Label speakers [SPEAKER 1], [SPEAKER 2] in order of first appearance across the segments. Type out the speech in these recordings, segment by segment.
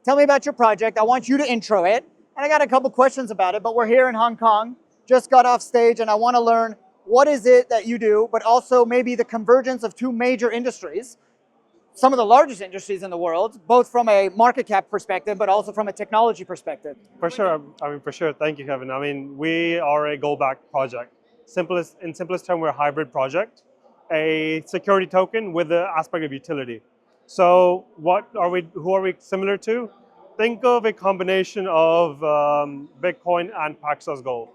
[SPEAKER 1] Tell me about your project. I want you to intro it. And I got a couple questions about it, but we're here in Hong Kong, just got off stage, and I want to learn what is it that you do, but also maybe the convergence of two major industries, some of the largest industries in the world, both from a market cap perspective, but also from a technology perspective.
[SPEAKER 2] For sure. For sure. Thank you, Kevin. We are a gold-backed project. In simplest term, we're a hybrid project, a security token with the aspect of utility. So who are we similar to? Think of a combination of Bitcoin and Paxos Gold.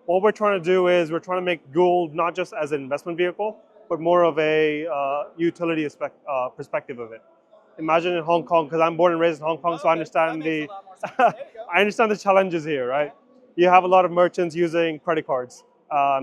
[SPEAKER 2] What we're trying to do is we're trying to make gold not just as an investment vehicle, but more of a utility perspective of it. Imagine in Hong Kong, because I'm born and raised in Hong Kong, so I understand I understand the challenges here, right? You have a lot of merchants using credit cards.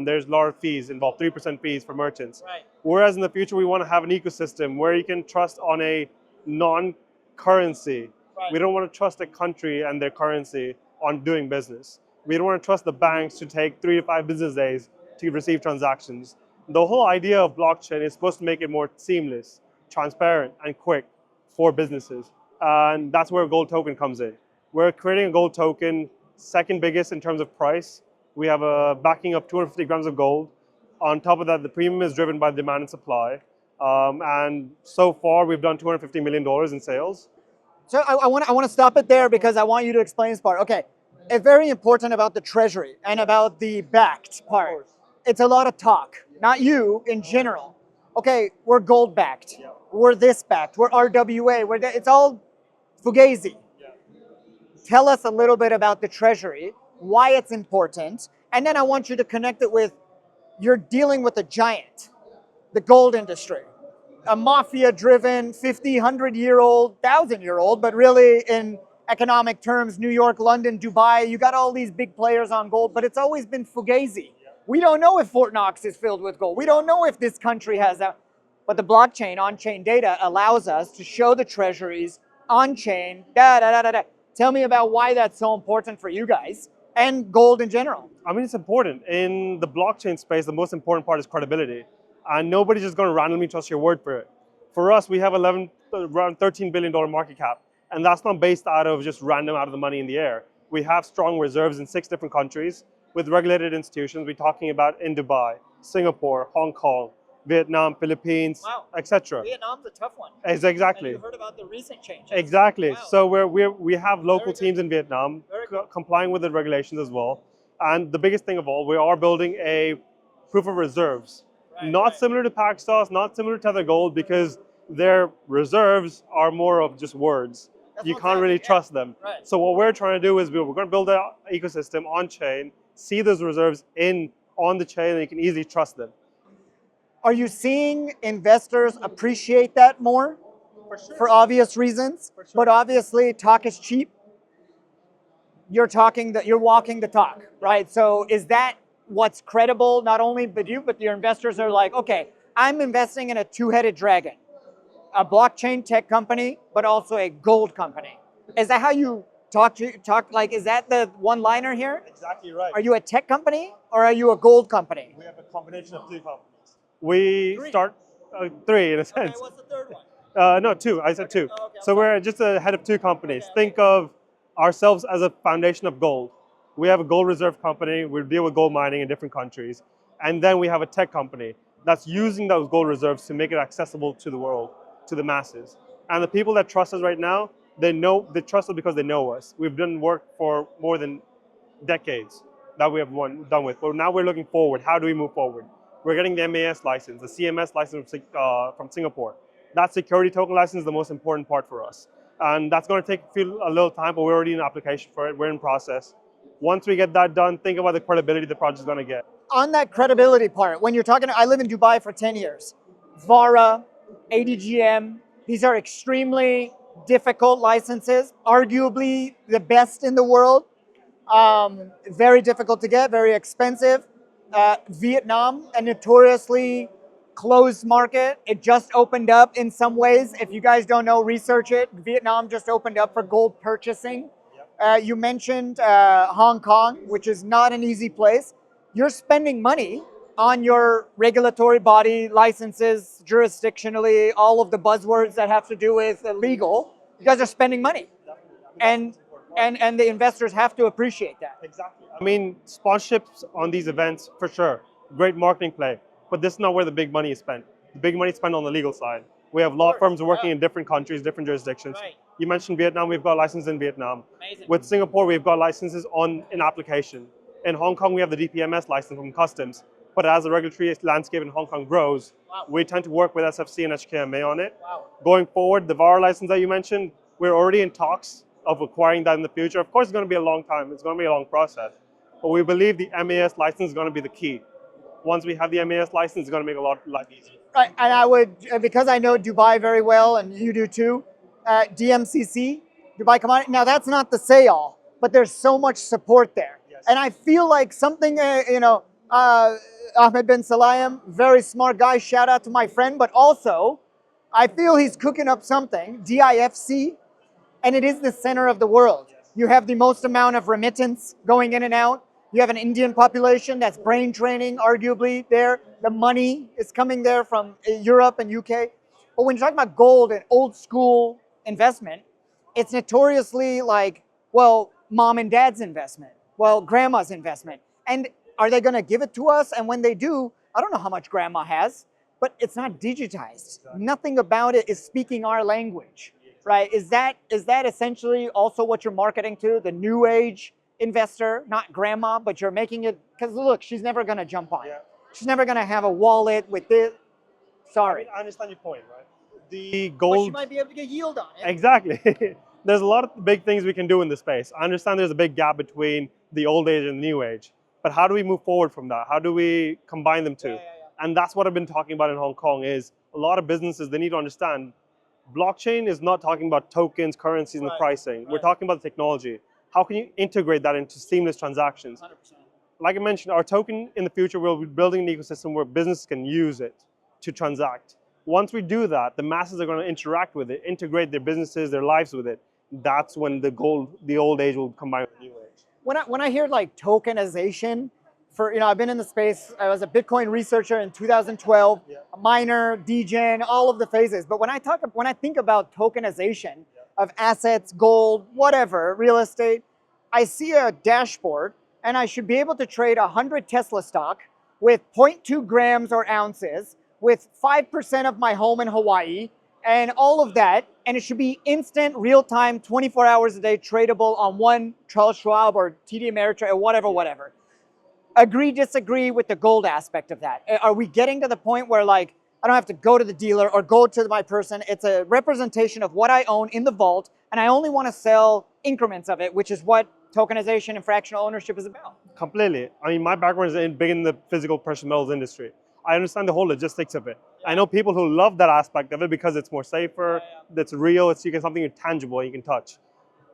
[SPEAKER 2] There's a lot of fees involved, 3% fees for merchants.
[SPEAKER 1] Right.
[SPEAKER 2] Whereas in the future, we want to have an ecosystem where you can trust on a non-currency. Right. We don't want to trust a country and their currency on doing business. We don't want to trust the banks to take 3 to 5 business days to receive transactions. The whole idea of blockchain is supposed to make it more seamless, transparent, and quick for businesses. And that's where a gold token comes in. We're creating a gold token, second biggest in terms of price. We have a backing of 250 grams of gold. On top of that, the premium is driven by demand and supply. And so far, we've done $250 million in sales.
[SPEAKER 1] So I want to stop it there because I want you to explain this part. Okay, it's very important about the treasury and about the backed part. It's a lot of talk, not you in general. Okay, we're gold backed. Yeah. We're this backed. We're RWA. It's all fugazi. Yeah. Tell us a little bit about the treasury, why it's important, and then I want you to connect it with you're dealing with a giant, the gold industry. A mafia-driven 50, 100-year-old, 1,000-year-old, but really in economic terms, New York, London, Dubai, you got all these big players on gold, but it's always been fugazi. We don't know if Fort Knox is filled with gold. We don't know if this country has that. But the blockchain, on-chain data allows us to show the treasuries on-chain, Tell me about why that's so important for you guys and gold in general.
[SPEAKER 2] It's important. In the blockchain space, the most important part is credibility. And nobody's just going to randomly trust your word for it. For us, we have around $13 billion market cap. And that's not based out of just random out of the money in the air. We have strong reserves in 6 different countries with regulated institutions. We're talking about in Dubai, Singapore, Hong Kong, Vietnam, Philippines, etc.
[SPEAKER 1] Vietnam's a tough one.
[SPEAKER 2] Exactly.
[SPEAKER 1] And you heard about the recent changes.
[SPEAKER 2] Exactly. Wow. So we have local teams in Vietnam complying with the regulations as well. And the biggest thing of all, we are building a proof of reserves. Not similar to Paxos, not similar to Tether Gold, because their reserves are more of just words. You can't really trust them. Right. So what we're trying to do is we're going to build an ecosystem on chain, see those reserves on the chain, and you can easily trust them.
[SPEAKER 1] Are you seeing investors appreciate that more? For sure. For obvious reasons. For sure. But obviously, talk is cheap. You're walking the talk, right? So is that what's credible? Not only but your investors are like, okay, I'm investing in a two-headed dragon, a blockchain tech company, but also a gold company. Is that how you talk? Like, is that the one-liner here?
[SPEAKER 2] Exactly right.
[SPEAKER 1] Are you a tech company or are you a gold company?
[SPEAKER 2] We have a combination of 2 companies. We start 3 in a sense.
[SPEAKER 1] Okay, what's the third one?
[SPEAKER 2] No, 2. I said 2.
[SPEAKER 1] Oh, okay,
[SPEAKER 2] so we're just a head of 2 companies. Okay. Think of ourselves as a foundation of gold. We have a gold reserve company. We deal with gold mining in different countries. And then we have a tech company that's using those gold reserves to make it accessible to the world, to the masses. And the people that trust us right now, they trust us because they know us. We've done work for more than decades that we have done with. But now we're looking forward. How do we move forward? We're getting the MAS license, the CMS license from Singapore. That security token license is the most important part for us. And that's going to take a little time, but we're already in application for it. We're in process. Once we get that done, think about the credibility the project's going to get.
[SPEAKER 1] On that credibility part, when you're talking, I live in Dubai for 10 years. VARA, ADGM, these are extremely difficult licenses, arguably the best in the world. Very difficult to get, very expensive. Vietnam, a notoriously closed market. It just opened up in some ways. If you guys don't know, research it. Vietnam just opened up for gold purchasing. Yep. You mentioned Hong Kong, which is not an easy place. You're spending money on your regulatory body, licenses, jurisdictionally, all of the buzzwords that have to do with legal. You guys are spending money. and and the investors have to appreciate that.
[SPEAKER 2] Exactly. I mean, sponsorships on these events, for sure, great marketing play, but this is not where the big money is spent. The big money is spent on the legal side. We have law firms working in different countries, different jurisdictions.
[SPEAKER 1] Right.
[SPEAKER 2] You mentioned Vietnam, we've got licenses in Vietnam.
[SPEAKER 1] Amazing.
[SPEAKER 2] With Singapore, we've got licenses on in application. In Hong Kong, we have the DPMS license from customs. But as the regulatory landscape in Hong Kong grows, we tend to work with SFC and HKMA on it. Going forward, the VAR license that you mentioned, we're already in talks of acquiring that in the future. Of course, it's going to be a long time. It's going to be a long process. But we believe the MAS license is going to be the key. Once we have the MAS license, it's going to make life easier.
[SPEAKER 1] Right, and I would, because I know Dubai very well, and you do too, DMCC, Dubai Commodity. Now that's not the say-all, but there's so much support there. Yes. And I feel like something, Ahmed bin Salayem, very smart guy, shout out to my friend, but also, I feel he's cooking up something, DIFC, and it is the center of the world. Yes. You have the most amount of remittance going in and out. You have an Indian population that's brain training, arguably, there. The money is coming there from Europe and UK. But when you're talking about gold and old school investment, it's notoriously like, well, mom and dad's investment. Well, grandma's investment. And are they going to give it to us? And when they do, I don't know how much grandma has, but it's not digitized. Exactly. Nothing about it is speaking our language, right? Is that essentially also what you're marketing to, the new age investor, not grandma, but you're making it, because look, she's never going to jump on. Yeah. She's never going to have a wallet with this. Sorry.
[SPEAKER 2] I understand your point, right? The gold.
[SPEAKER 1] But she might be able to get yield on it.
[SPEAKER 2] Exactly. There's a lot of big things we can do in this space. I understand there's a big gap between the old age and the new age, but how do we move forward from that? How do we combine them two? And that's what I've been talking about in Hong Kong is a lot of businesses, they need to understand blockchain is not talking about tokens, currencies, and the pricing. We're talking about the technology. How can you integrate that into seamless transactions? 100%. Like I mentioned, our token in the future, we'll be building an ecosystem where businesses can use it to transact. Once we do that, the masses are going to interact with it, integrate their businesses, their lives with it. That's when the old age will combine with the new age.
[SPEAKER 1] When I hear like tokenization, I've been in the space. I was a Bitcoin researcher in 2012, a miner, degen, all of the phases. But when I think about tokenization of assets, gold, whatever, real estate, I see a dashboard and I should be able to trade 100 Tesla stock with 0.2 grams or ounces with 5% of my home in Hawaii and all of that. And it should be instant, real time, 24 hours a day, tradable on one Charles Schwab or TD Ameritrade or whatever. Agree, disagree with the gold aspect of that? Are we getting to the point where like, I don't have to go to the dealer or go to my person. It's a representation of what I own in the vault, and I only want to sell increments of it, which is what tokenization and fractional ownership is about.
[SPEAKER 2] Completely. I mean, my background is big in the physical precious metals industry. I understand the whole logistics of it. Yeah. I know people who love that aspect of it because it's more safer, it's real, it's something tangible you can touch.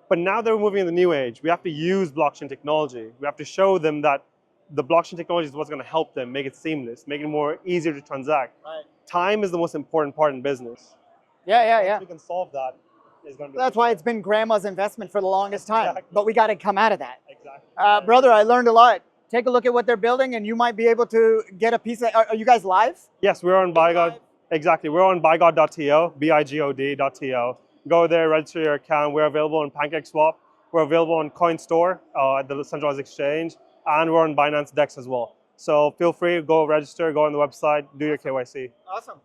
[SPEAKER 2] But now that we're moving in the new age, we have to use blockchain technology. We have to show them that the blockchain technology is what's going to help them, make it seamless, make it more easier to transact. Right. Time is the most important part in business.
[SPEAKER 1] Yeah.
[SPEAKER 2] Once we can solve that, it's going to be.
[SPEAKER 1] That's why it's been grandma's investment for the longest time. Exactly. But we got to come out of that.
[SPEAKER 2] Exactly.
[SPEAKER 1] Brother, I learned a lot. Take a look at what they're building, and you might be able to get a piece of. Are you guys live?
[SPEAKER 2] Yes, we're on BIGOD. Exactly, we're on BIGOD.to, BIGOD.to. Go there, register your account. We're available on PancakeSwap. We're available on CoinStore at the centralized exchange. And we're on Binance Dex as well. So feel free, go register, go on the website, do your KYC.
[SPEAKER 1] Awesome.